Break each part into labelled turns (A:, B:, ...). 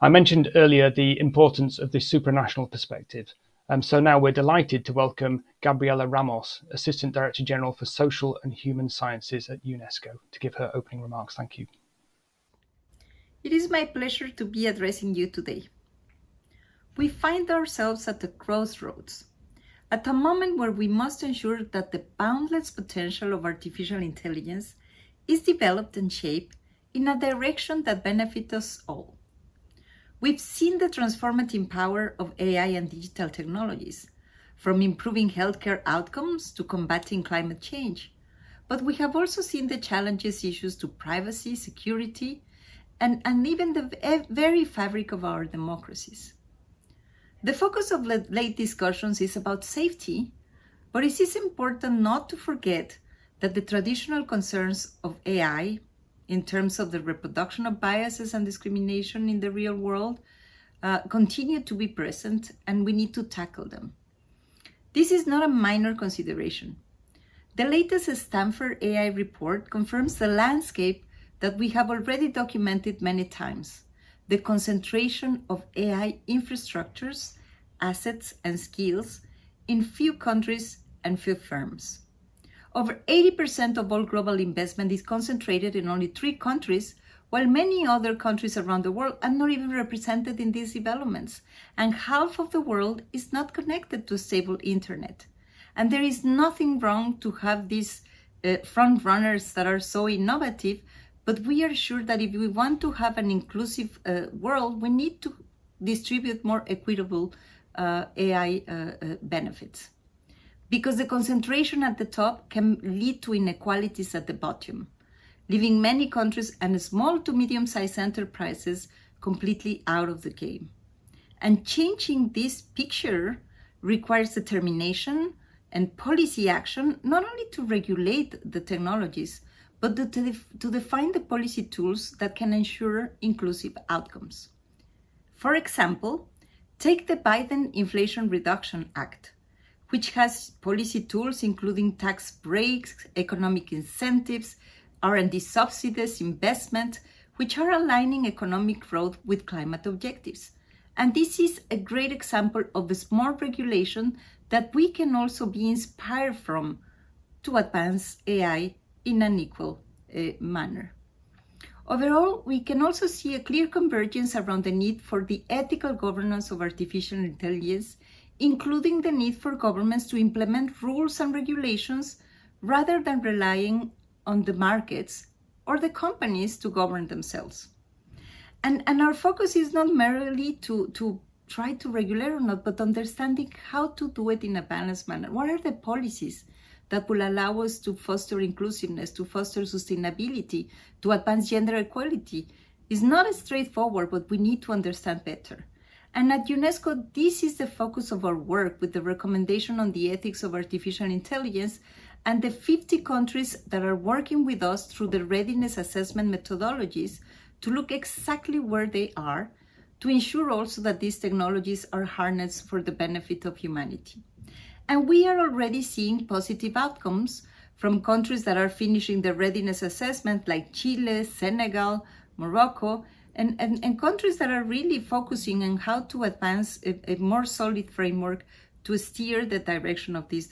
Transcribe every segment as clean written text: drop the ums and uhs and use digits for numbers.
A: I mentioned earlier the importance of this supranational perspective. So now we're delighted to welcome Gabriela Ramos, Assistant Director General for Social and Human Sciences at UNESCO, to give her opening remarks. Thank you.
B: It is my pleasure to be addressing you today. We find ourselves at the crossroads, at a moment where we must ensure that the boundless potential of artificial intelligence is developed and shaped in a direction that benefits us all. We've seen the transformative power of AI and digital technologies, from improving healthcare outcomes to combating climate change. But we have also seen the challenges issues to privacy, security, and even the very fabric of our democracies. The focus of late discussions is about safety, but it is important not to forget that the traditional concerns of AI in terms of the reproduction of biases and discrimination in the real world continue to be present, and we need to tackle them. This is not a minor consideration. The latest Stanford AI report confirms the landscape that we have already documented many times: the concentration of AI infrastructures, assets, and skills in few countries and few firms. Over 80% of all global investment is concentrated in only 3 countries, while many other countries around the world are not even represented in these developments, and half of the world is not connected to a stable internet. And there is nothing wrong to have these front runners that are so innovative, but we are sure that if we want to have an inclusive world, we need to distribute more equitable AI benefits. Because the concentration at the top can lead to inequalities at the bottom, leaving many countries and small to medium-sized enterprises completely out of the game. And changing this picture requires determination and policy action, not only to regulate the technologies, but to define the policy tools that can ensure inclusive outcomes. For example, take the Biden Inflation Reduction Act, which has policy tools including tax breaks, economic incentives, R&D subsidies, investment, which are aligning economic growth with climate objectives. And this is a great example of a smart regulation that we can also be inspired from to advance AI in an equal manner. Overall, we can also see a clear convergence around the need for the ethical governance of artificial intelligence, including the need for governments to implement rules and regulations rather than relying on the markets or the companies to govern themselves. And our focus is not merely to try to regulate or not, but understanding how to do it in a balanced manner. What are the policies that will allow us to foster inclusiveness, to foster sustainability, to advance gender equality? Is not as straightforward, but we need to understand better. And at UNESCO, this is the focus of our work, with the recommendation on the ethics of artificial intelligence and the 50 countries that are working with us through the readiness assessment methodologies to look exactly where they are, to ensure also that these technologies are harnessed for the benefit of humanity. And we are already seeing positive outcomes from countries that are finishing the readiness assessment, like Chile, Senegal, Morocco, and countries that are really focusing on how to advance a more solid framework to steer the direction of these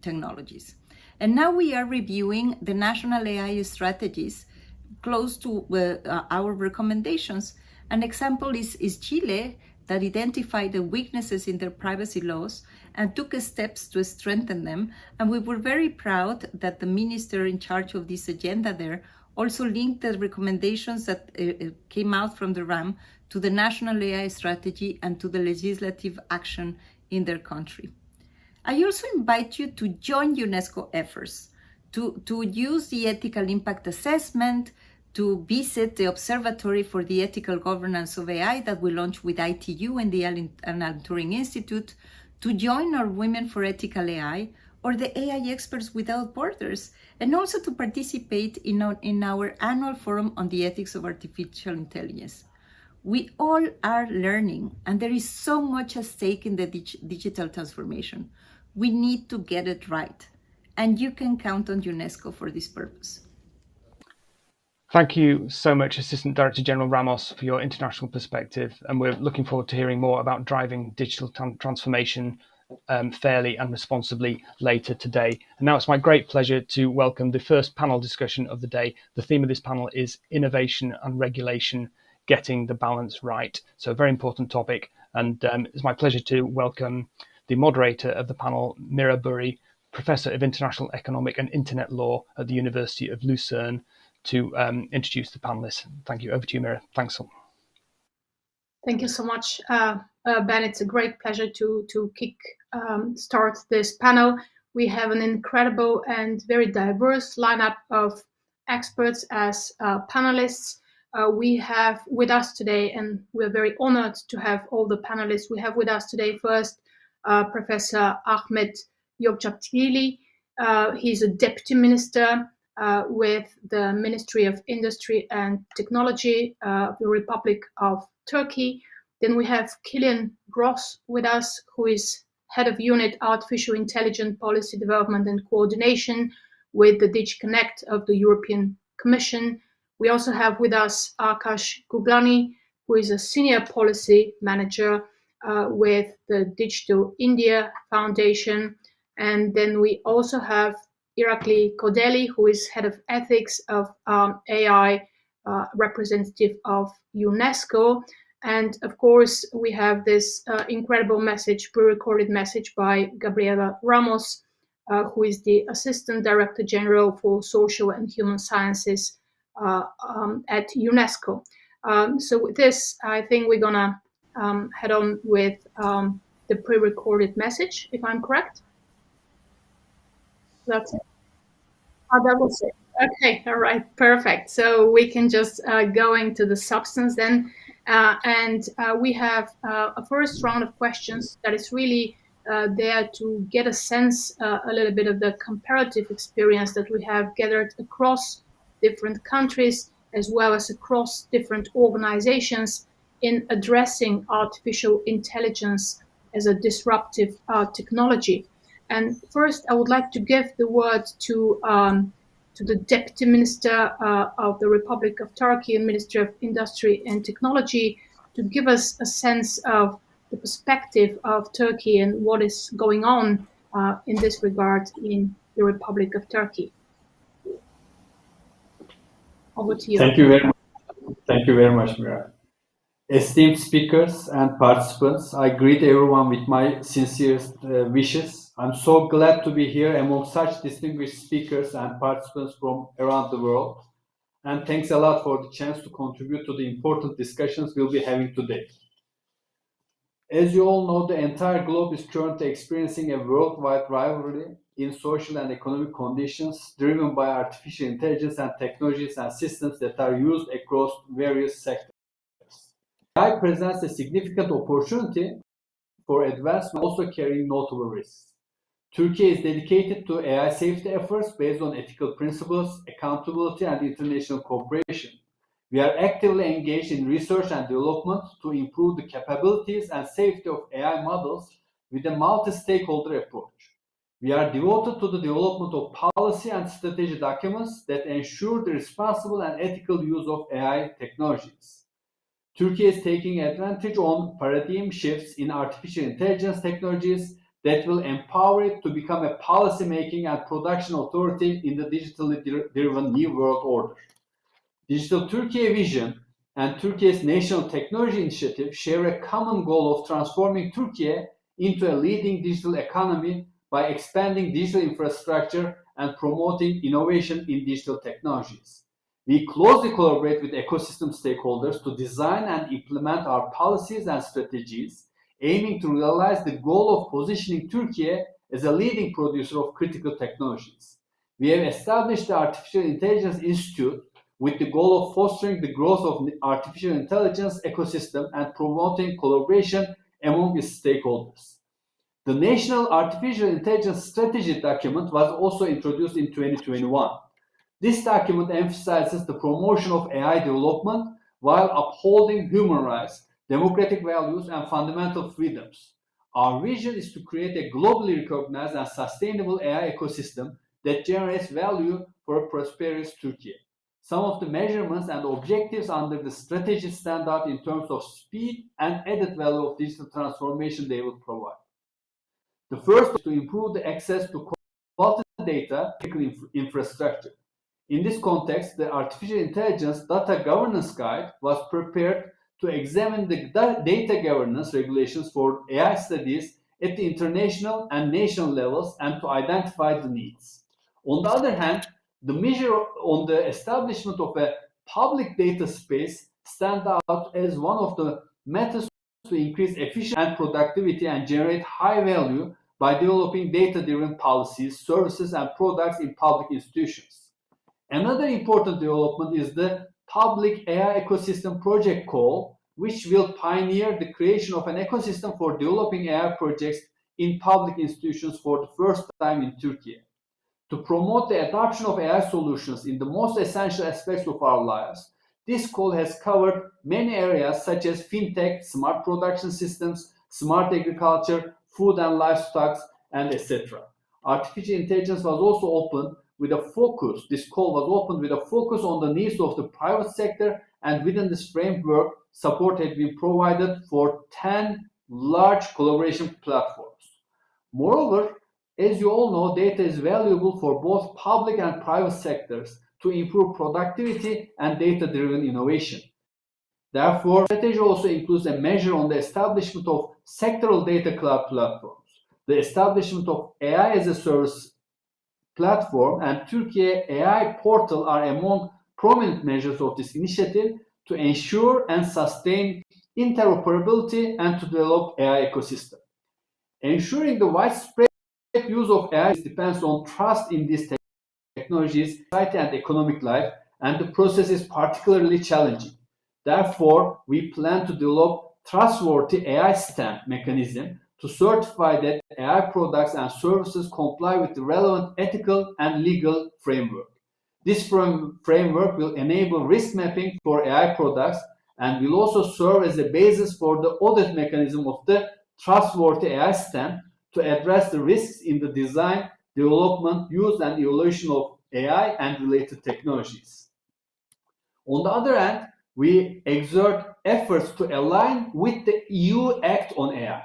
B: technologies. And now we are reviewing the national AI strategies close to our recommendations. An example is Chile, that identified the weaknesses in their privacy laws and took steps to strengthen them. And we were very proud that the minister in charge of this agenda there also linked the recommendations that came out from the RAM to the national AI strategy and to the legislative action in their country. I also invite you to join UNESCO efforts, to use the ethical impact assessment, to visit the Observatory for the Ethical Governance of AI that we launched with ITU and the Alan Turing Institute, to join our Women for Ethical AI or the AI Experts Without Borders, and also to participate in our annual forum on the ethics of artificial intelligence. We all are learning, and there is so much at stake in the digital transformation. We need to get it right, and you can count on UNESCO for this purpose.
A: Thank you so much, Assistant Director General Ramos, for your international perspective, and we're looking forward to hearing more about driving digital transformation fairly and responsibly later today. And now it's my great pleasure to welcome the first panel discussion of the day. The theme of this panel is innovation and regulation, getting the balance right. So a very important topic, and it's my pleasure to welcome the moderator of the panel, Mira Burri, Professor of International Economic and Internet Law at the University of Lucerne, to introduce the panelists. Thank you. Over to you, Mira. Thanks.
C: Thank you so much, Ben. It's a great pleasure to start this panel. We have an incredible and very diverse lineup of experts as panelists. We have with us today, and we're very honored to have all the panelists. We have with us today first Professor Ahmet Yozgatlıgil. He's a deputy minister with the Ministry of Industry and Technology of the Republic of Turkey. Then we have Kilian with us, who is head of unit Artificial Intelligence Policy Development and Coordination with the CNECT of the European Commission. We also have with us Aakash Guglani, who is a senior policy manager with the Digital India Foundation. And then we also have Irakli Khodeli, who is head of ethics of AI representative of UNESCO. And of course, we have this incredible message, pre-recorded message by Gabriela Ramos, who is the Assistant Director General for Social and Human Sciences at UNESCO. So with this, I think we're gonna head on with the pre-recorded message, if I'm correct. That's it. Oh, that was it. Okay, all right, perfect. So we can just go into the substance then. We have a first round of questions that is really there to get a sense a little bit of the comparative experience that we have gathered across different countries as well as across different organizations in addressing artificial intelligence as a disruptive technology. And first, I would like to give the word to the Deputy Minister of the Republic of Turkey and Ministry of Industry and Technology to give us a sense of the perspective of Turkey and what is going on in this regard in the Republic of Turkey. Over to you.
D: Thank you very much. Thank you very much, Mira. Esteemed speakers and participants, I greet everyone with my sincerest wishes. I'm so glad to be here among such distinguished speakers and participants from around the world. And thanks a lot for the chance to contribute to the important discussions we'll be having today. As you all know, the entire globe is currently experiencing a worldwide rivalry in social and economic conditions driven by artificial intelligence and technologies and systems that are used across various sectors. AI presents a significant opportunity for advancement, also carrying notable risks. Turkey is dedicated to AI safety efforts based on ethical principles, accountability, and international cooperation. We are actively engaged in research and development to improve the capabilities and safety of AI models with a multi-stakeholder approach. We are devoted to the development of policy and strategy documents that ensure the responsible and ethical use of AI technologies. Turkey is taking advantage on paradigm shifts in artificial intelligence technologies that will empower it to become a policy-making and production authority in the digitally driven new world order. Digital Turkey vision and Turkey's National Technology Initiative share a common goal of transforming Turkey into a leading digital economy by expanding digital infrastructure and promoting innovation in digital technologies. We closely collaborate with ecosystem stakeholders to design and implement our policies and strategies, aiming to realize the goal of positioning Turkey as a leading producer of critical technologies. We have established the Artificial Intelligence Institute with the goal of fostering the growth of the artificial intelligence ecosystem and promoting collaboration among its stakeholders. The National Artificial Intelligence Strategy document was also introduced in 2021. This document emphasizes the promotion of AI development while upholding human rights, democratic values, and fundamental freedoms. Our vision is to create a globally recognized and sustainable AI ecosystem that generates value for a prosperous Turkey. some of the measurements and objectives under the strategy stand out in terms of speed and added value of digital transformation they will provide. The first is to improve the access to quality data infrastructure. In this context, the Artificial Intelligence Data Governance Guide was prepared to examine the data governance regulations for AI studies at the international and national levels and to identify the needs. On the other hand, the measure on the establishment of a public data space stands out as one of the methods to increase efficiency and productivity and generate high value by developing data-driven policies, services, and products in public institutions. Another important development is the Public AI Ecosystem Project call, which will pioneer the creation of an ecosystem for developing AI projects in public institutions for the first time in Turkey. To promote the adoption of AI solutions in the most essential aspects of our lives, this call has covered many areas such as fintech, smart production systems, smart agriculture, food and livestock, and etc. Artificial intelligence was also opened with a focus, this call was opened with a focus on the needs of the private sector, and within this framework, support had been provided for 10 large collaboration platforms. Moreover, as you all know, data is valuable for both public and private sectors to improve productivity and data-driven innovation. Therefore, the strategy also includes a measure on the establishment of sectoral data cloud platforms, the establishment of AI as a service platform, and Turkey AI portal are among prominent measures of this initiative to ensure and sustain interoperability and to develop AI ecosystem. Ensuring the widespread use of AI depends on trust in these technologies, society and economic life, and the process is particularly challenging. Therefore, we plan to develop trustworthy AI stamp mechanism to certify that AI products and services comply with the relevant ethical and legal framework. This framework will enable risk mapping for AI products and will also serve as a basis for the audit mechanism of the trustworthy AI stamp to address the risks in the design, development, use, and evolution of AI and related technologies. On the other hand, we exert efforts to align with the EU Act on AI.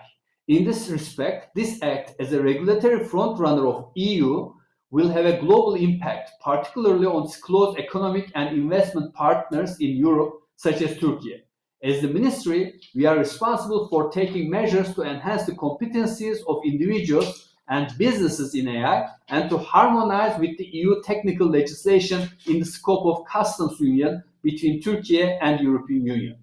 D: In this respect, this act, as a regulatory frontrunner of EU, will have a global impact, particularly on its close economic and investment partners in Europe, such as Turkey. As the ministry, we are responsible for taking measures to enhance the competencies of individuals and businesses in AI and to harmonize with the EU technical legislation in the scope of customs union between Turkey and the European Union.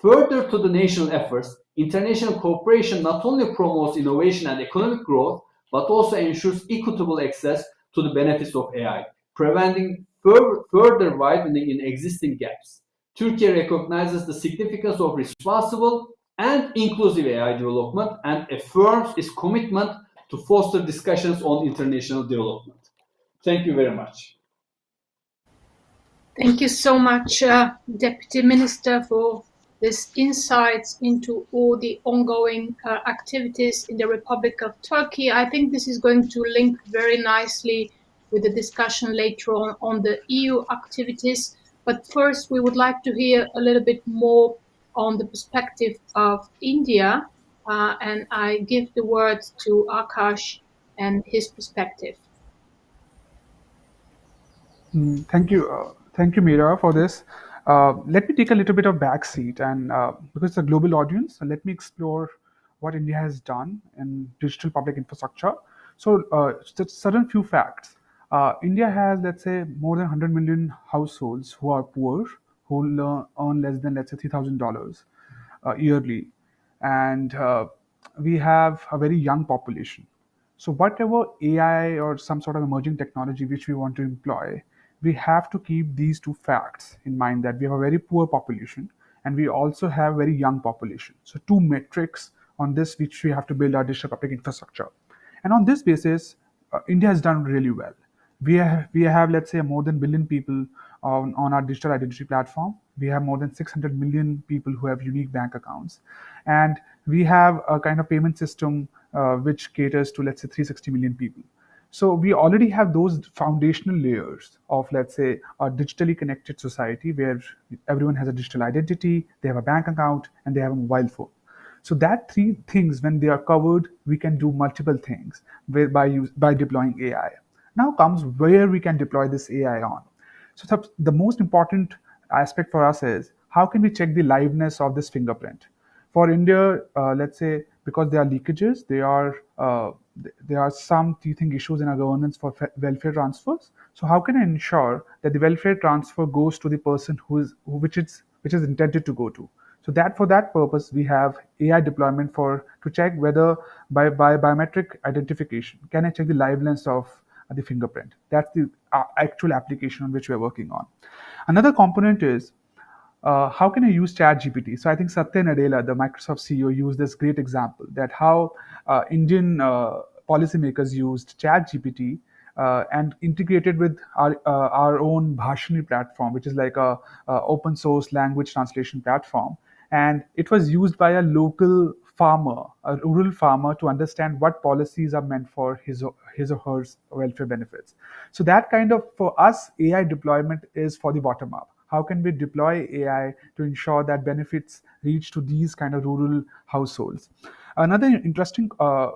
D: Further to the national efforts, international cooperation not only promotes innovation and economic growth, but also ensures equitable access to the benefits of AI, preventing further widening in existing gaps. Turkey recognizes the significance of responsible and inclusive AI development and affirms its commitment to foster discussions on international development. Thank you very much.
C: Thank you so much, Deputy Minister, for this insights into all the ongoing activities in the Republic of Turkey. I think this is going to link very nicely with the discussion later on the EU activities. But first, we would like to hear a little bit more on the perspective of India, and I give the word to Aakash and his perspective.
E: Thank you, Mira, for this. Let me take a little bit of backseat, and because it's a global audience, let me explore what India has done in digital public infrastructure. So, just certain few facts. India has, let's say, more than 100 million households who are poor, who earn less than, let's say, $3,000 yearly, and we have a very young population. So, whatever AI or some sort of emerging technology which we want to employ, we have to keep these two facts in mind, that we have a very poor population and we also have very young population. So two metrics on this which we have to build our digital public infrastructure. And on this basis, India has done really well. We have let's say more than billion people on our digital identity platform. We have more than 600 million people who have unique bank accounts, and we have a kind of payment system which caters to, let's say, 360 million people. So we already have those foundational layers of, let's say, a digitally connected society where everyone has a digital identity, they have a bank account, and they have a mobile phone. So that three things, when they are covered, we can do multiple things by deploying AI. Now comes where we can deploy this AI on. So the most important aspect for us is how can we check the liveness of this fingerprint? For India, let's say because there are leakages, there are some teething issues in our governance for welfare transfers. So how can I ensure that the welfare transfer goes to the person which is intended to go to? So that for that purpose, we have AI deployment to check whether by biometric identification, can I check the liveness of the fingerprint? That's the actual application on which we're working on. Another component is how can I use ChatGPT? So I think Satya Nadella, the Microsoft CEO, used this great example that how Indian policymakers used ChatGPT and integrated with our own Bhashani platform, which is like a open source language translation platform, and it was used by a local farmer, a rural farmer, to understand what policies are meant for his or her welfare benefits. So that kind of, for us, AI deployment is for the bottom up. How can we deploy AI to ensure that benefits reach to these kind of rural households? Another interesting,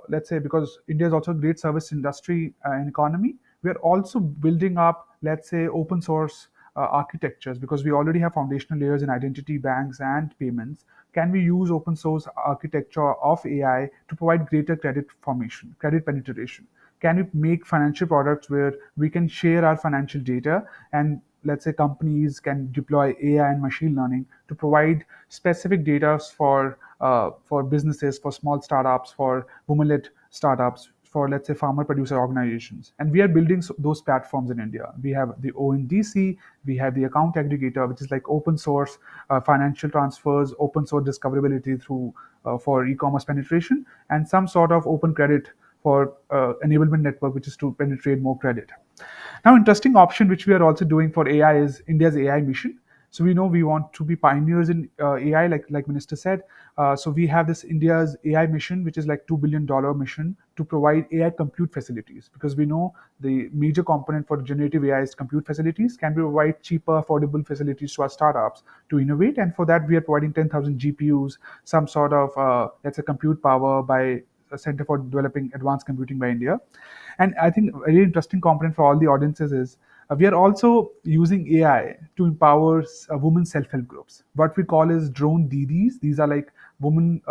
E: let's say, because India is also a great service industry and economy, we are also building up, let's say, open source architectures, because we already have foundational layers in identity, banks, and payments. Can we use open source architecture of AI to provide greater credit formation, credit penetration? Can we make financial products where we can share our financial data, and let's say companies can deploy AI and machine learning to provide specific data for businesses, for small startups, for women-led startups, for, let's say, farmer producer organizations. And we are building those platforms in India. We have the ONDC, we have the account aggregator, which is like open source financial transfers, open source discoverability through for e-commerce penetration, and some sort of open credit for enablement network, which is to penetrate more credit. Now, interesting option which we are also doing for AI is India's AI mission. So we know we want to be pioneers in AI, like Minister said. So we have this India's AI mission, which is like $2 billion mission to provide AI compute facilities, because we know the major component for generative AI is compute facilities. Can we provide cheaper, affordable facilities to our startups to innovate? And for that, we are providing 10,000 GPUs, some sort of let's say compute power by a Center for Developing Advanced Computing by India. And I think a very interesting component for all the audiences is we are also using AI to empower women self-help groups. What we call is drone DDs. These are like women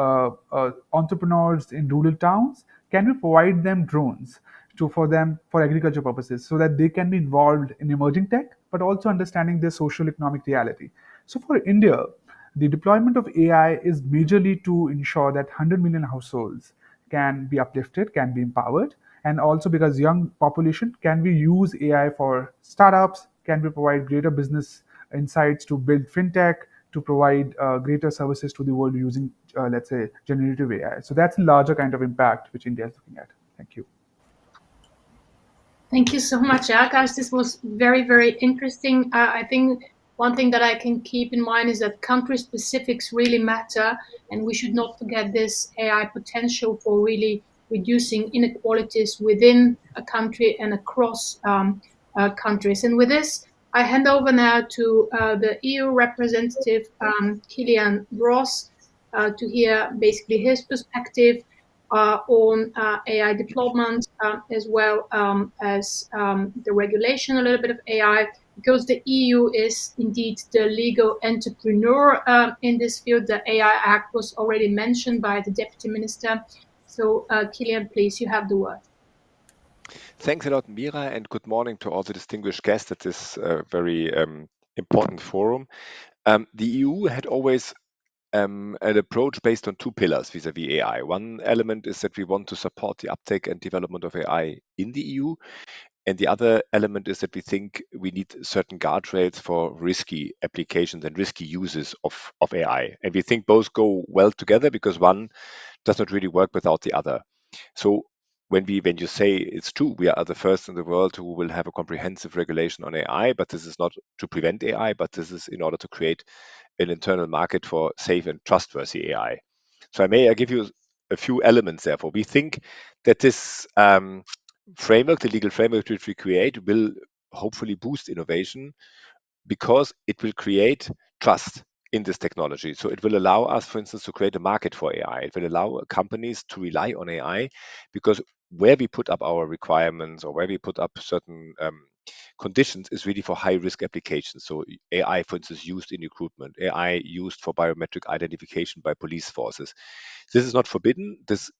E: entrepreneurs in rural towns. Can we provide them drones for agriculture purposes, so that they can be involved in emerging tech, but also understanding their social economic reality? So for India, the deployment of AI is majorly to ensure that 100 million households can be uplifted, can be empowered, and also because young population, can we use AI for startups? Can we provide greater business insights to build fintech, to provide greater services to the world using, let's say, generative AI? So that's a larger kind of impact which India is looking at. Thank you.
C: Thank you so much, Aakash. This was very, very interesting. I think one thing that I can keep in mind is that country specifics really matter, and we should not forget this AI potential for really reducing inequalities within a country and across countries. And with this, I hand over now to the EU representative, Kilian to hear basically his perspective on AI deployment, as well as the regulation, a little bit of AI, because the EU is indeed the legal entrepreneur in this field. The AI Act was already mentioned by the Deputy Minister. So, Kilian, please, you have the word.
F: Thanks a lot, Mira, and good morning to all the distinguished guests at this very important forum. The EU had always an approach based on two pillars vis-à-vis AI. One element is that we want to support the uptake and development of AI in the EU. And the other element is that we think we need certain guardrails for risky applications and risky uses of AI. And we think both go well together, because one does not really work without the other. So when you say it's true, we are the first in the world who will have a comprehensive regulation on AI, but this is not to prevent AI, but this is in order to create an internal market for safe and trustworthy AI. So I give you a few elements therefore. We think that this framework, the legal framework which we create, will hopefully boost innovation because it will create trust in this technology. So it will allow us, for instance, to create a market for AI. It will allow companies to rely on AI because where we put up our requirements or where we put up certain conditions is really for high risk applications. So AI, for instance, used in recruitment, AI used for biometric identification by police forces. This is not forbidden. This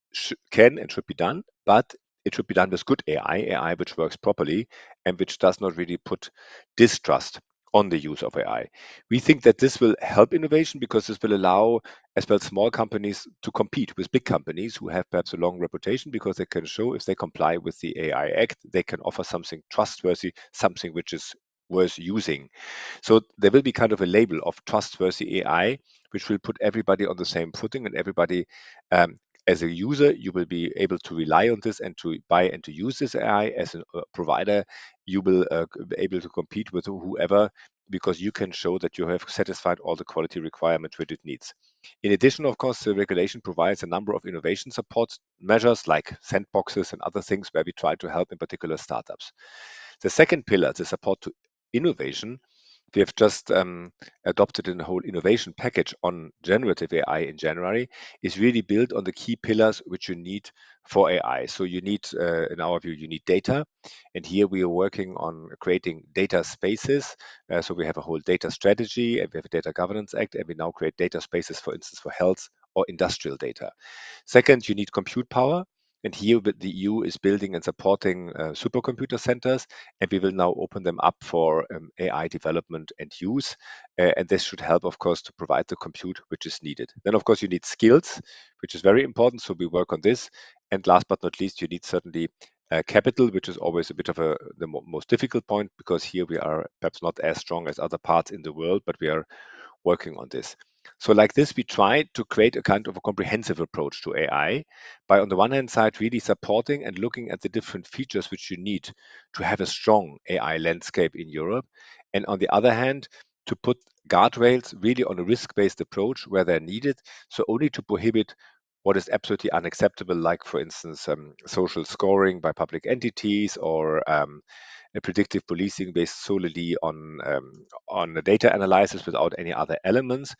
F: can and should be done, but it should be done with good AI which works properly and which does not really put distrust on the use of AI. We think that this will help innovation because this will allow as well small companies to compete with big companies who have perhaps a long reputation because they can show if they comply with the AI Act, they can offer something trustworthy, something which is worth using. So there will be kind of a label of trustworthy AI, which will put everybody on the same footing and everybody as a user, you will be able to rely on this and to buy and to use this AI. As a provider, you will be able to compete with whoever because you can show that you have satisfied all the quality requirements which it needs. In addition, of course, the regulation provides a number of innovation support measures like sandboxes and other things where we try to help in particular startups. The second pillar, the support to innovation, we have just adopted a whole innovation package on generative AI in January, is really built on the key pillars which you need for AI. So you need, in our view, you need data. And here we are working on creating data spaces. So we have a whole data strategy and we have a data governance act, and we now create data spaces, for instance, for health or industrial data. Second, you need compute power. And here the EU is building and supporting supercomputer centers, and we will now open them up for AI development and use. And this should help, of course, to provide the compute which is needed. Then, of course, you need skills, which is very important. So we work on this. And last but not least, you need certainly capital, which is always a bit of the most difficult point because here we are perhaps not as strong as other parts in the world, but we are working on this. So like this, we try to create a kind of a comprehensive approach to AI by, on the one hand side, really supporting and looking at the different features which you need to have a strong AI landscape in Europe. And on the other hand, to put guardrails really on a risk-based approach where they're needed. So only to prohibit what is absolutely unacceptable, like, for instance, social scoring by public entities or a predictive policing based solely on the data analysis without any other elements,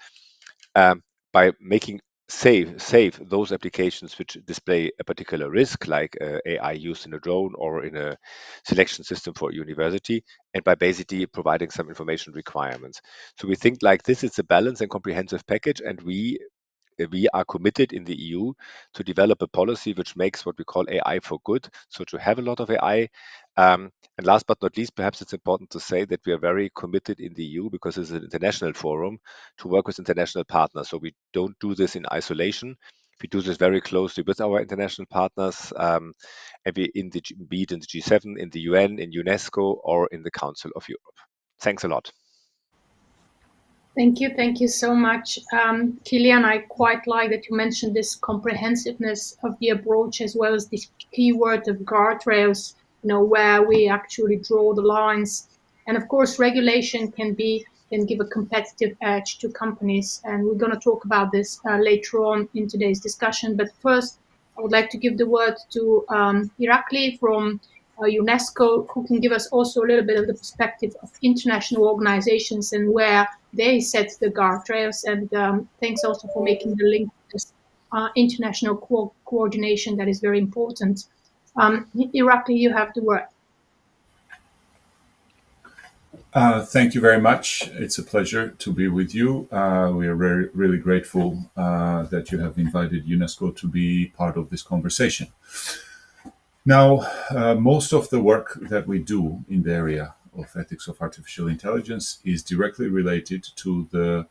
F: by making safe those applications which display a particular risk, like AI used in a drone or in a selection system for a university, and by basically providing some information requirements. So we think like this is a balanced and comprehensive package, and we are committed in the EU to develop a policy which makes what we call AI for good. So to have a lot of AI. And last but not least, perhaps it's important to say that we are very committed in the EU because it's an international forum to work with international partners. So we don't do this in isolation. We do this very closely with our international partners, and be it in the G7, in the UN, in UNESCO, or in the Council of Europe. Thanks a lot.
C: Thank you so much. Kilian, I quite like that you mentioned this comprehensiveness of the approach as well as this keyword of guardrails, where we actually draw the lines. And of course, regulation can give a competitive edge to companies. And we're going to talk about this later on in today's discussion. But first, I would like to give the word to Irakli from UNESCO, who can give us also a little bit of the perspective of international organizations and where they set the guardrails. And thanks also for making the link to this international coordination that is very important. Irakli, you have the word.
G: Thank you very much. It's a pleasure to be with you. We are really grateful that you have invited UNESCO to be part of this conversation. Now, most of the work that we do in the area of ethics of artificial intelligence is directly related to the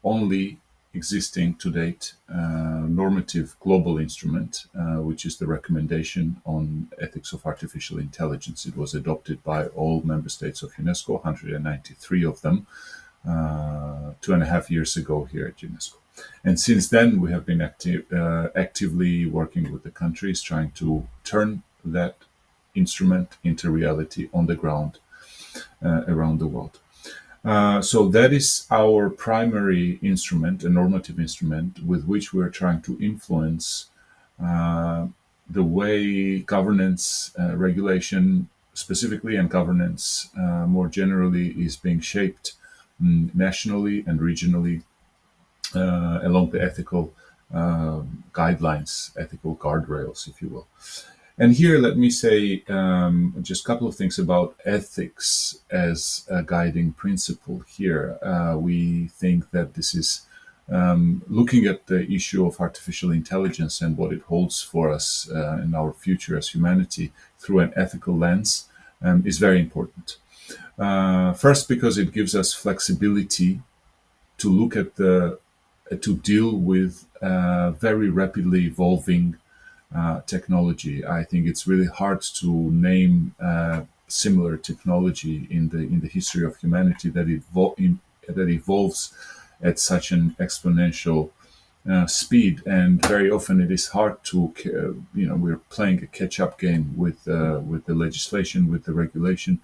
G: only existing to date normative global instrument, which is the recommendation on ethics of artificial intelligence. It was adopted by all member states of UNESCO, 193 of them, 2.5 years ago here at UNESCO. And since then, we have been actively working with the countries, trying to turn that instrument into reality on the ground around the world. So that is our primary instrument, a normative instrument with which we are trying to influence the way governance, regulation specifically, and governance more generally is being shaped nationally and regionally along the ethical guidelines, ethical guardrails, if you will. And here, let me say just a couple of things about ethics as a guiding principle here. We think that this is looking at the issue of artificial intelligence and what it holds for us in our future as humanity through an ethical lens is very important. First, because it gives us flexibility to look at to deal with very rapidly evolving technology. I think it's really hard to name similar technology in the history of humanity that evolves at such an exponential speed, and very often it is hard to, we're playing a catch-up game with the legislation, with the regulation.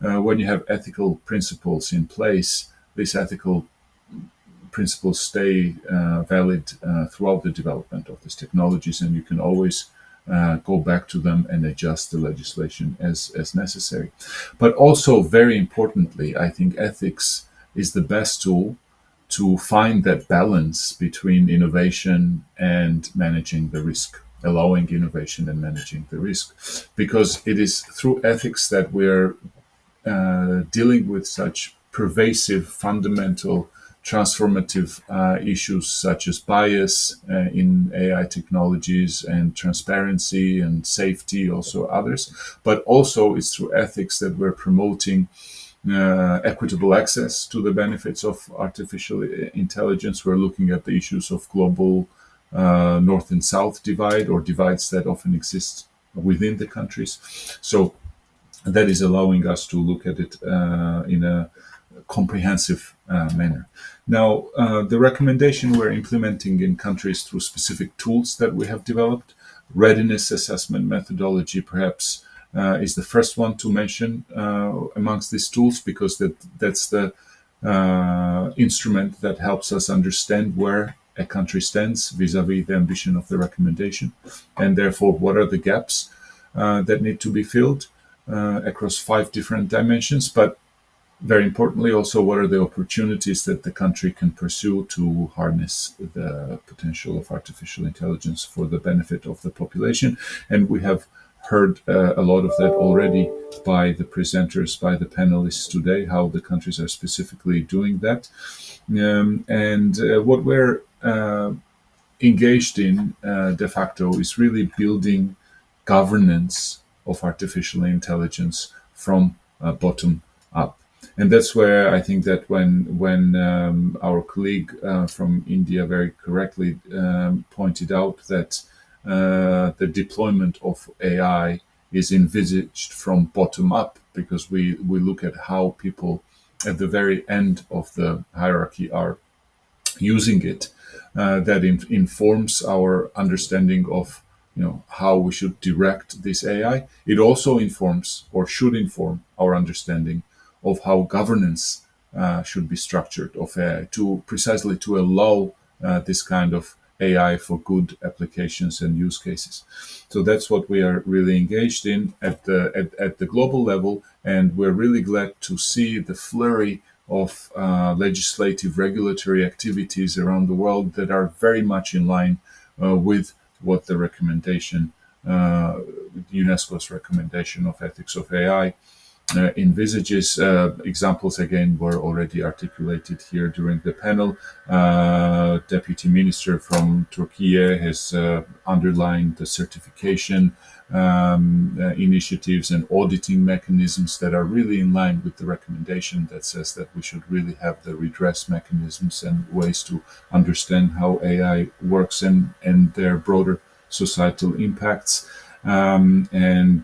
G: When you have ethical principles in place, these ethical principles stay valid throughout the development of these technologies, and you can always go back to them and adjust the legislation as necessary. But also, very importantly, I think ethics is the best tool to find that balance between innovation and managing the risk, allowing innovation and managing the risk, because it is through ethics that we're dealing with such pervasive, fundamental, transformative issues such as bias in AI technologies and transparency and safety, also others. But also it's through ethics that we're promoting equitable access to the benefits of artificial intelligence. We're looking at the issues of global north and south divide, or divides that often exist within the countries. So that is allowing us to look at it in a comprehensive manner. Now, the recommendation we're implementing in countries through specific tools that we have developed. Readiness assessment methodology, perhaps, is the first one to mention amongst these tools, because that's the instrument that helps us understand where a country stands vis-a-vis the ambition of the recommendation, and therefore what are the gaps that need to be filled across 5 different dimensions. But very importantly, also, what are the opportunities that the country can pursue to harness the potential of artificial intelligence for the benefit of the population? And we have heard a lot of that already by the presenters, by the panelists today, how the countries are specifically doing that. What we're engaged in de facto is really building governance of artificial intelligence from bottom up. And that's where I think that when our colleague from India very correctly pointed out that the deployment of AI is envisaged from bottom up, because we look at how people at the very end of the hierarchy are using it, that informs our understanding of how we should direct this AI. It also informs, or should inform, our understanding of how governance should be structured of AI, precisely to allow this kind of AI for good applications and use cases. So that's what we are really engaged in at the global level, and we're really glad to see the flurry of legislative regulatory activities around the world that are very much in line with what the recommendation, UNESCO's recommendation of ethics of AI envisages. Examples again were already articulated here during the panel. Deputy Minister from Turkey has underlined the certification initiatives and auditing mechanisms that are really in line with the recommendation that says that we should really have the redress mechanisms and ways to understand how AI works and their broader societal impacts. And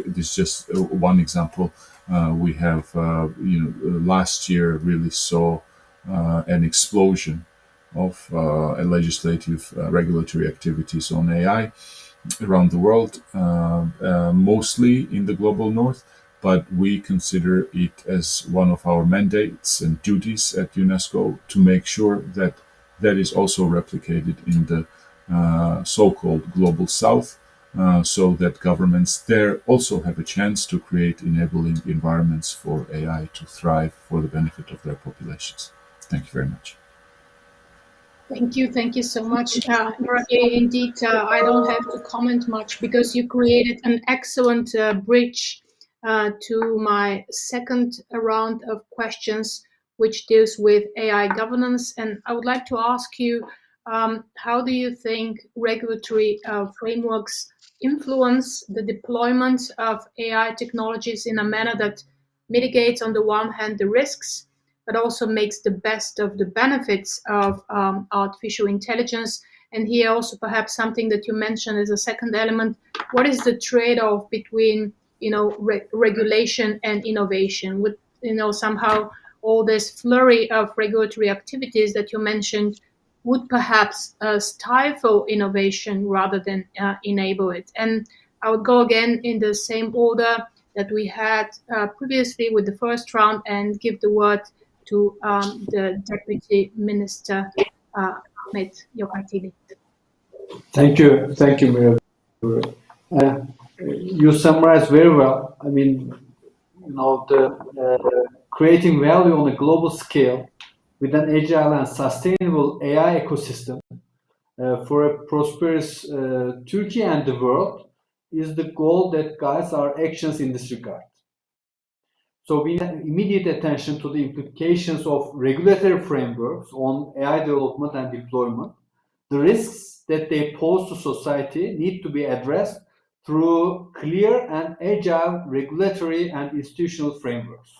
G: this is just one example. We have, last year really saw an explosion of legislative regulatory activities on AI around the world, mostly in the global north, but we consider it as one of our mandates and duties at UNESCO to make sure that that is also replicated in the so-called global south, so that governments there also have a chance to create enabling environments for AI to thrive for the benefit of their populations. Thank you very much.
C: Thank you so much. Irakli, indeed, I don't have to comment much because you created an excellent bridge to my second round of questions, which deals with AI governance. And I would like to ask you, how do you think regulatory frameworks influence the deployment of AI technologies in a manner that mitigates, on the one hand, the risks, but also makes the best of the benefits of artificial intelligence? And here also perhaps something that you mentioned as a second element, what is the trade-off between regulation and innovation? With somehow all this flurry of regulatory activities that you mentioned would perhaps stifle innovation rather than enable it. And I would go again in the same order that we had previously with the first round and give the word to the Deputy Minister, Ahmet Yozgatlıgil.
D: Thank you, Mira. You summarized very well. I mean, creating value on a global scale with an agile and sustainable AI ecosystem for a prosperous Turkey and the world is the goal that guides our actions in this regard. So we need immediate attention to the implications of regulatory frameworks on AI development and deployment. The risks that they pose to society need to be addressed through clear and agile regulatory and institutional frameworks.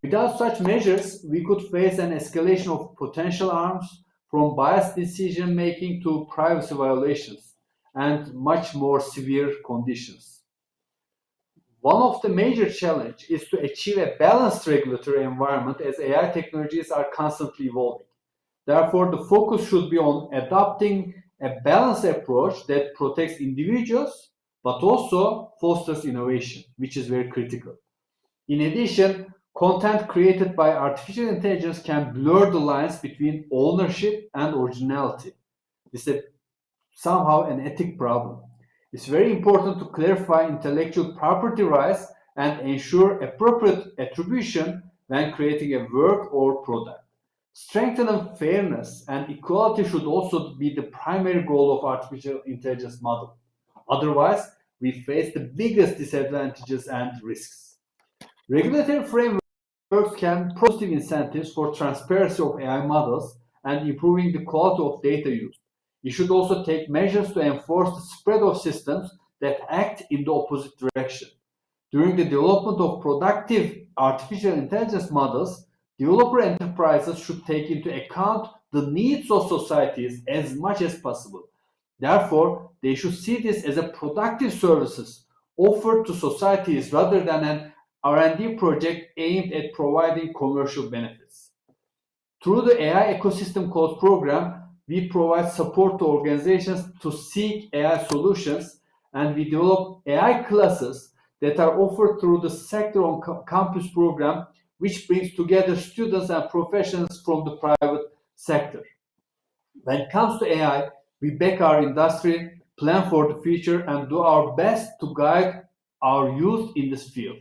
D: Without such measures, we could face an escalation of potential harms, from biased decision-making to privacy violations and much more severe conditions. One of the major challenges is to achieve a balanced regulatory environment as AI technologies are constantly evolving. Therefore, the focus should be on adopting a balanced approach that protects individuals but also fosters innovation, which is very critical. In addition, content created by artificial intelligence can blur the lines between ownership and originality. This is somehow an ethic problem. It's very important to clarify intellectual property rights and ensure appropriate attribution when creating a work or product. Strengthening fairness and equality should also be the primary goal of artificial intelligence model. Otherwise, we face the biggest disadvantages and risks. Regulatory frameworks can provide positive incentives for transparency of AI models and improving the quality of data used. We should also take measures to enforce the spread of systems that act in the opposite direction. During the development of productive artificial intelligence models, developer enterprises should take into account the needs of societies as much as possible. Therefore, they should see this as a productive services offered to societies rather than an R&D project aimed at providing commercial benefits. Through the AI Ecosystem Code program, we provide support to organizations to seek AI solutions, and we develop AI classes that are offered through the Sector on Campus program, which brings together students and professionals from the private sector. When it comes to AI, we back our industry, plan for the future, and do our best to guide our youth in this field.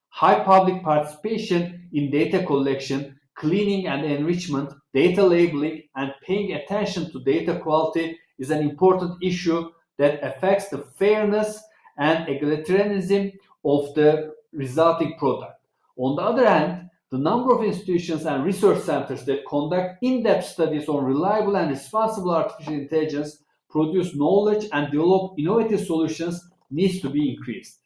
D: High public participation in data collection, cleaning and enrichment, data labeling, and paying attention to data quality is an important issue that affects the fairness and egalitarianism of the resulting product. On the other hand, the number of institutions and research centers that conduct in-depth studies on reliable and responsible artificial intelligence, produce knowledge, and develop innovative solutions needs to be increased.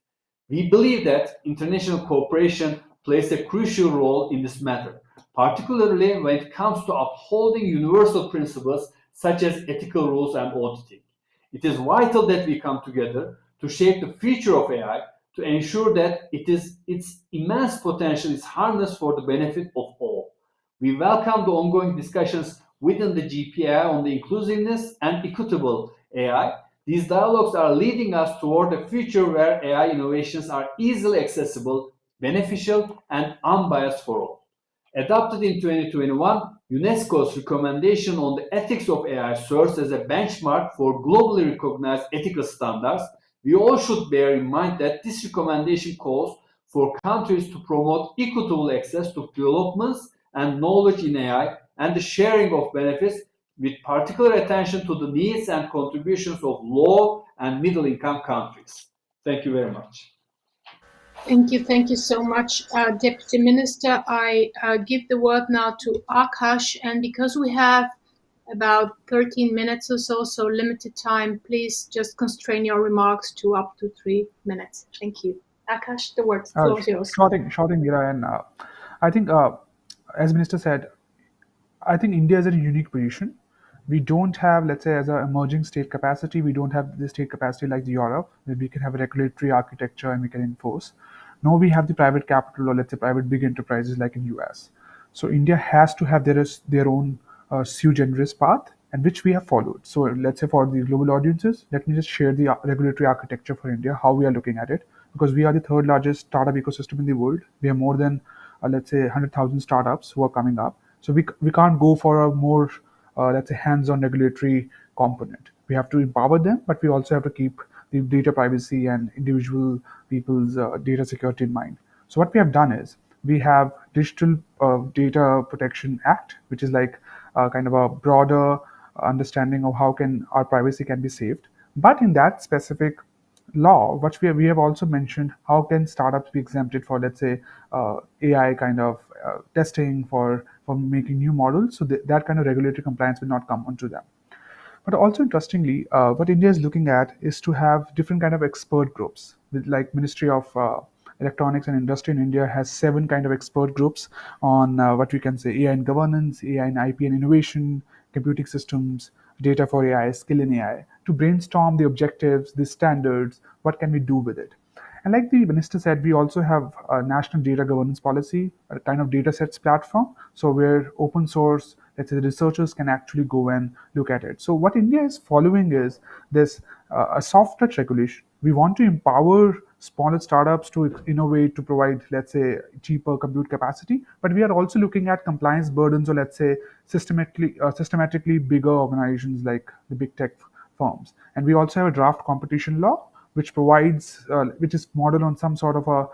D: We believe that international cooperation plays a crucial role in this matter, particularly when it comes to upholding universal principles such as ethical rules and auditing. It is vital that we come together to shape the future of AI, to ensure that its immense potential is harnessed for the benefit of all. We welcome the ongoing discussions within the GPI on the inclusiveness and equitable AI. These dialogues are leading us toward a future where AI innovations are easily accessible, beneficial, and unbiased for all. Adopted in 2021, UNESCO's recommendation on the ethics of AI serves as a benchmark for globally recognized ethical standards. We all should bear in mind that this recommendation calls for countries to promote equitable access to developments and knowledge in AI and the sharing of benefits, with particular attention to the needs and contributions of low and middle income countries. Thank you very much.
C: Thank you so much, Deputy Minister. I give the word now to Aakash, and because we have about 13 minutes or so limited time, please just constrain your remarks to up to 3 minutes. Thank you. Aakash, the floor is yours.
E: Shorting, Mira, and I think, as Minister said, I think India is in a unique position. We don't have, let's say, as an emerging state capacity, we don't have the state capacity like Europe, where we can have a regulatory architecture and we can enforce. Nor we have the private capital or, let's say, private big enterprises like in US. So India has to have their own sui generis path, and which we have followed. So let's say for the global audiences, let me just share the regulatory architecture for India, how we are looking at it, because we are the third largest startup ecosystem in the world. We have more than, let's say, 100,000 startups who are coming up. So we can't go for a more, let's say, hands-on regulatory component. We have to empower them, but we also have to keep the data privacy and individual people's data security in mind. So what we have done is we have Digital Data Protection Act, which is like kind of a broader understanding of how can our privacy can be saved. But in that specific law, which we have also mentioned, how can startups be exempted for, let's say, AI kind of testing for making new models, so that kind of regulatory compliance will not come onto them. But also interestingly, what India is looking at is to have different kind of expert groups. With like Ministry of Electronics and Industry in India has 7 kind of expert groups on what we can say AI and governance, AI and IP and innovation, computing systems, data for AI, skill in AI, to brainstorm the objectives, the standards, what can we do with it. And like the minister said, we also have a national data governance policy, a kind of data sets platform. So where open source, let's say the researchers can actually go and look at it. So what India is following is this a soft touch regulation. We want to empower smaller startups to innovate, to provide, let's say, cheaper compute capacity. But we are also looking at compliance burdens, or let's say systematically bigger organizations like the big tech firms. And we also have a draft competition law, which provides, which is modeled on some sort of a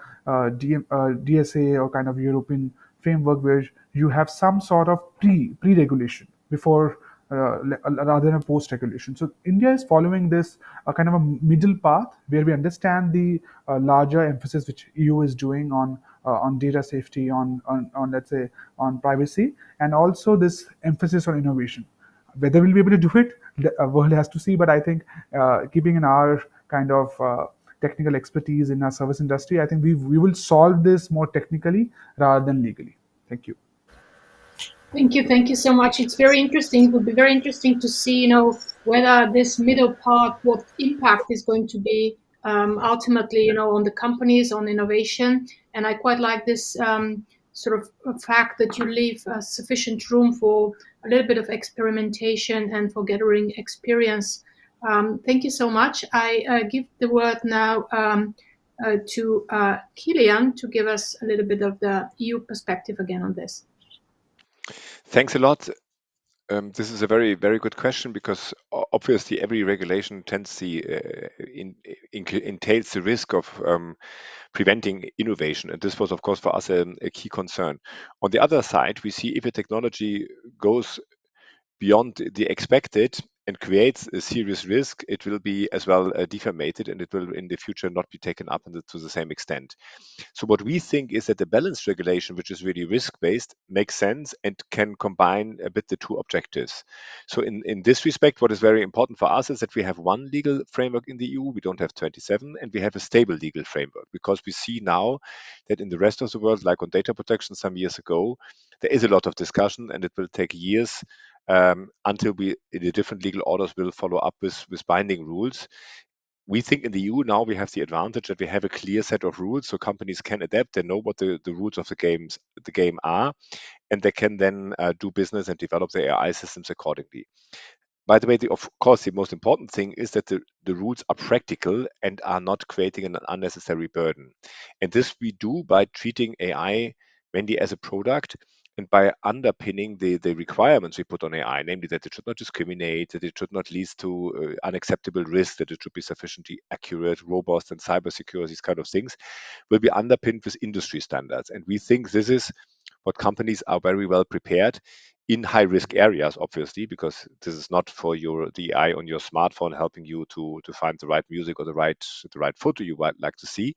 E: DSA or kind of European framework, where you have some sort of pre-regulation before, rather than a post-regulation. So India is following this kind of a middle path, where we understand the larger emphasis which EU is doing on data safety, on let's say on privacy, and also this emphasis on innovation. Whether we'll be able to do it, the world has to see. But I think keeping in our kind of technical expertise in our service industry, I think we will solve this more technically rather than legally. Thank you.
C: Thank you so much. It's very interesting. It would be very interesting to see, whether this middle part, what impact is going to be ultimately, on the companies, on innovation. And I quite like this sort of fact that you leave sufficient room for a little bit of experimentation and for gathering experience. Thank you so much. I give the word now to Kilian to give us a little bit of the EU perspective again on this.
F: Thanks a lot. This is a very, very good question, because obviously every regulation entails the risk of preventing innovation. And this was, of course, for us a key concern. On the other side, we see if a technology goes beyond the expected and creates a serious risk, it will be as well defamated, and it will in the future not be taken up to the same extent. So what we think is that the balanced regulation, which is really risk-based, makes sense and can combine a bit the two objectives. So in this respect, what is very important for us is that we have one legal framework in the EU, we don't have 27, and we have a stable legal framework, because we see now that in the rest of the world, like on data protection some years ago, there is a lot of discussion, and it will take years until the different legal orders will follow up with binding rules. We think in the EU now we have the advantage that we have a clear set of rules, so companies can adapt. They know what the rules of the game are, and they can then do business and develop their AI systems accordingly. By the way, of course, the most important thing is that the rules are practical and are not creating an unnecessary burden. And this we do by treating AI mainly as a product, and by underpinning the requirements we put on AI, namely that it should not discriminate, that it should not lead to unacceptable risk, that it should be sufficiently accurate, robust, and cybersecure, these kind of things, will be underpinned with industry standards. And we think this is what companies are very well prepared in high risk areas, obviously, because this is not for the AI on your smartphone helping you to find the right music or the right photo you might like to see.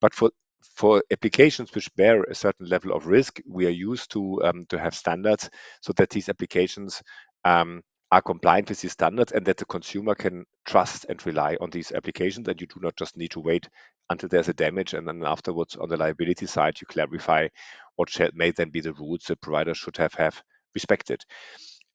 F: But for applications which bear a certain level of risk, we are used to have standards so that these applications are compliant with these standards and that the consumer can trust and rely on these applications. And you do not just need to wait until there's a damage and then afterwards on the liability side, you clarify what may then be the rules the provider should have respected.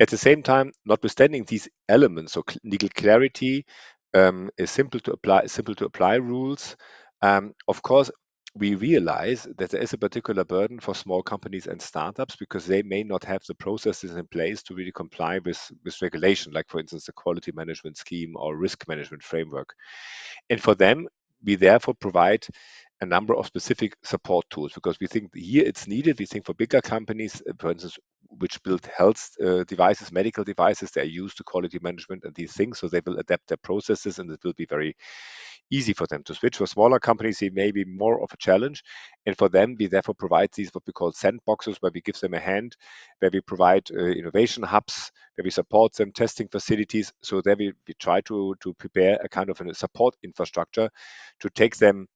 F: At the same time, notwithstanding these elements, so legal clarity, is simple to apply rules. Of course, we realize that there is a particular burden for small companies and startups because they may not have the processes in place to really comply with regulation, like for instance, the quality management scheme or risk management framework. And for them, we therefore provide a number of specific support tools because we think here it's needed. We think for bigger companies, for instance, which build health devices, medical devices, they are used to quality management and these things, so they will adapt their processes and it will be very easy for them to switch. For smaller companies, it may be more of a challenge. And for them, we therefore provide these what we call sandboxes, where we give them a hand, where we provide innovation hubs, where we support them, testing facilities. So there we try to prepare a kind of a support infrastructure to take them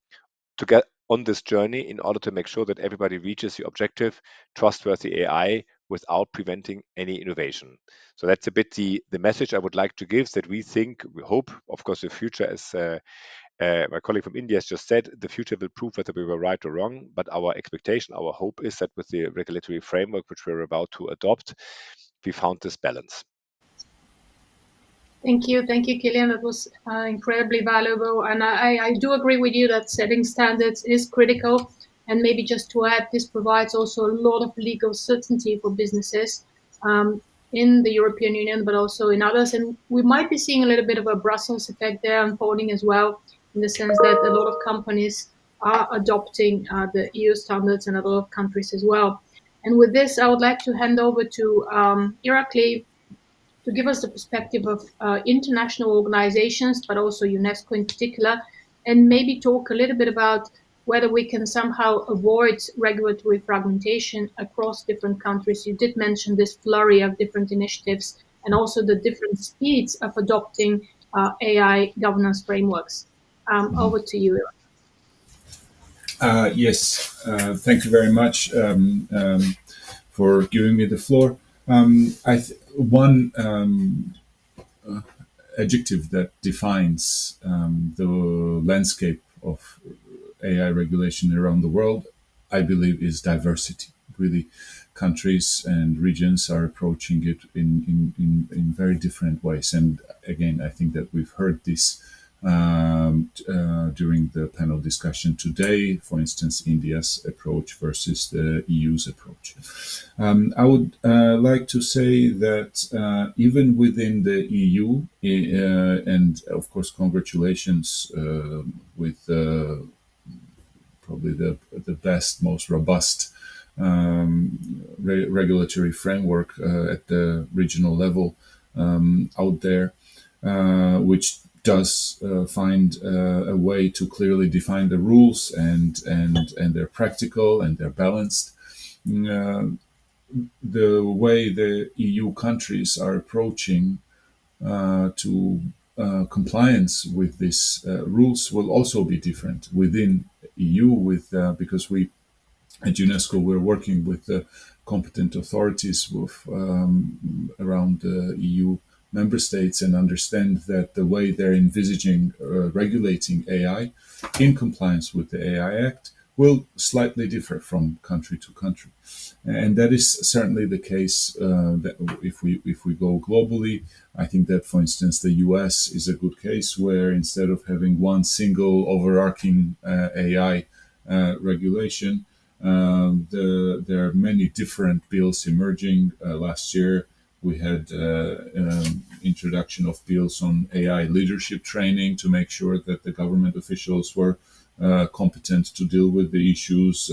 F: to get on this journey in order to make sure that everybody reaches the objective, trustworthy AI, without preventing any innovation. So that's a bit the message I would like to give, that we think, we hope, of course, the future, as my colleague from India has just said, the future will prove whether we were right or wrong. But our expectation, our hope is that with the regulatory framework which we're about to adopt, we found this balance.
C: Thank you, Kilian. That was incredibly valuable, and I do agree with you that setting standards is critical. And maybe just to add, this provides also a lot of legal certainty for businesses in the European Union, but also in others. And we might be seeing a little bit of a Brussels effect there unfolding as well, in the sense that a lot of companies are adopting the EU standards in a lot of countries as well. And with this, I would like to hand over to Irakli to give us the perspective of international organizations, but also UNESCO in particular, and maybe talk a little bit about whether we can somehow avoid regulatory fragmentation across different countries. You did mention this flurry of different initiatives and also the different speeds of adopting AI governance frameworks. Over to you.
G: Yes, thank you very much for giving me the floor. One adjective that defines the landscape of AI regulation around the world, I believe, is diversity. Really, countries and regions are approaching it in very different ways. And again, I think that we've heard this during the panel discussion today, for instance, India's approach versus the EU's approach. I would like to say that even within the EU, and of course, congratulations with probably the best, most robust regulatory framework at the regional level out there, which does find a way to clearly define the rules and they're practical and they're balanced. The way the EU countries are approaching to compliance with these rules will also be different within EU, because we at UNESCO we're working with the competent authorities around the EU member states and understand that the way they're envisaging regulating AI in compliance with the AI Act will slightly differ from country to country. And that is certainly the case that if we go globally. I think that, for instance, the US is a good case where instead of having one single overarching AI regulation, there are many different bills emerging. Last year, we had introduction of bills on AI leadership training to make sure that the government officials were competent to deal with the issues,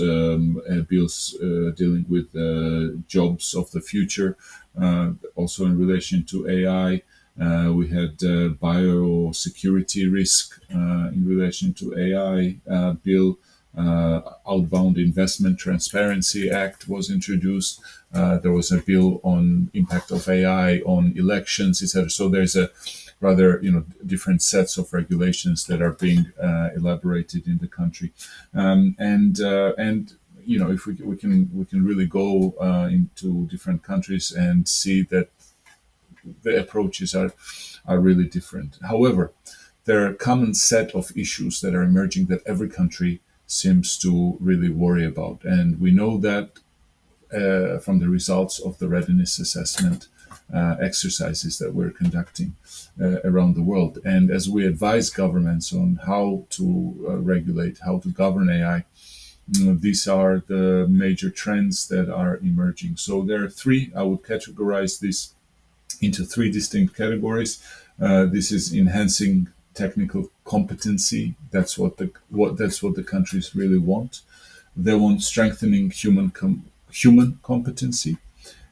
G: bills dealing with jobs of the future, also in relation to AI. We had biosecurity risk in relation to AI bill. Outbound Investment Transparency Act was introduced. There was a bill on impact of AI on elections, etc. So there's a rather different sets of regulations that are being elaborated in the country, and if we can really go into different countries and see that the approaches are really different. However, there are a common set of issues that are emerging that every country seems to really worry about, and we know that from the results of the readiness assessment exercises that we're conducting around the world. And as we advise governments on how to regulate, how to govern AI, these are the major trends that are emerging. So there are three. I would categorize this into three distinct categories. This is enhancing technical competency. That's what the countries really want. They want strengthening human competency,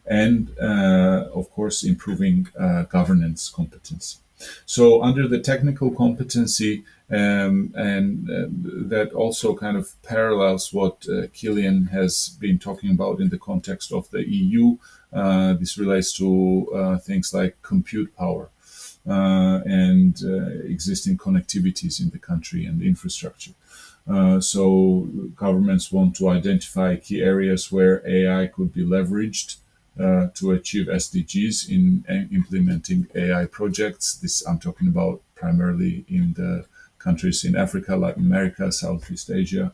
G: and of course improving governance competency. So under the technical competency, and that also kind of parallels what Kilian has been talking about in the context of the EU. This relates to things like compute power and existing connectivities in the country and infrastructure. So governments want to identify key areas where AI could be leveraged to achieve SDGs in implementing AI projects. This I'm talking about primarily in the countries in Africa, Latin America, Southeast Asia.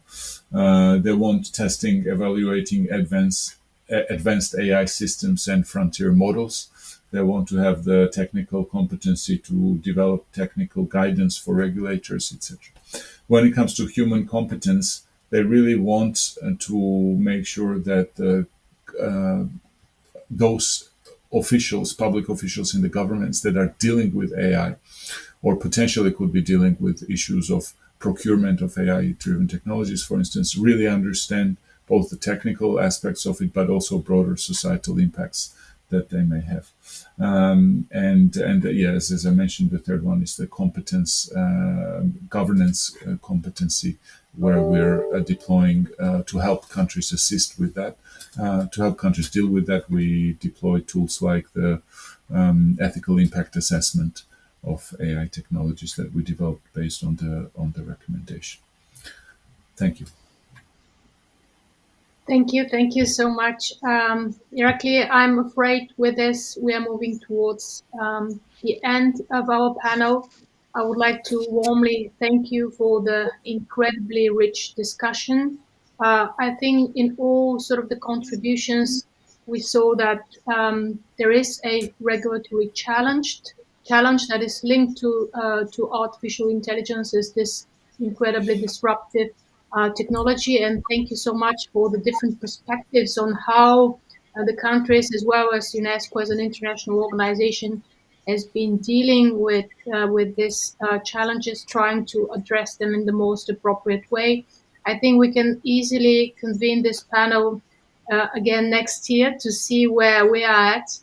G: They want testing, evaluating advanced AI systems and frontier models. They want to have the technical competency to develop technical guidance for regulators, etc. When it comes to human competence, they really want to make sure that those officials, public officials in the governments that are dealing with AI, or potentially could be dealing with issues of procurement of AI-driven technologies, for instance, really understand both the technical aspects of it, but also broader societal impacts that they may have. Yes, as I mentioned, the third one is the competence, governance competency, where we're deploying to help countries assist with that. To help countries deal with that, we deploy tools like the ethical impact assessment of AI technologies that we developed based on the recommendation. Thank you.
C: Thank you so much. Irakli, I'm afraid with this, we are moving towards the end of our panel. I would like to warmly thank you for the incredibly rich discussion. I think in all sort of the contributions, we saw that there is a regulatory challenge that is linked to artificial intelligence, is this incredibly disruptive technology. And thank you so much for the different perspectives on how the countries, as well as UNESCO as an international organization, has been dealing with these challenges, trying to address them in the most appropriate way. I think we can easily convene this panel again next year to see where we are at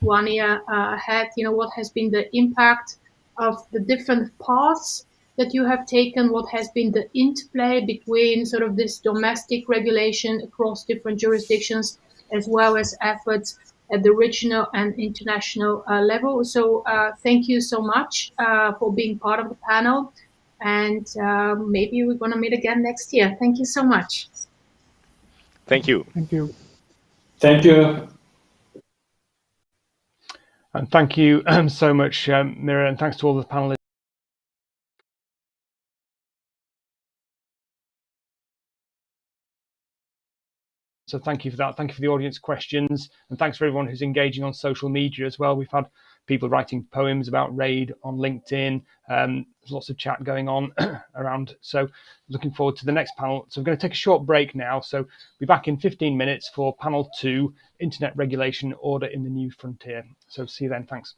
C: 1 year ahead. What has been the impact of the different paths that you have taken, what has been the interplay between sort of this domestic regulation across different jurisdictions, as well as efforts at the regional and international level. So thank you so much for being part of the panel. And maybe we're going to meet again next year. Thank you so much.
F: Thank you.
E: Thank you.
D: Thank you.
A: And thank you so much, Mira, and thanks to all the panelists. So thank you for that. Thank you for the audience questions. And thanks for everyone who's engaging on social media as well. We've had people writing poems about RAID on LinkedIn. There's lots of chat going on around. So looking forward to the next panel. So we're going to take a short break now. So be back in 15 minutes for panel 2, Internet Regulation Order in the New Frontier. So see you then. Thanks.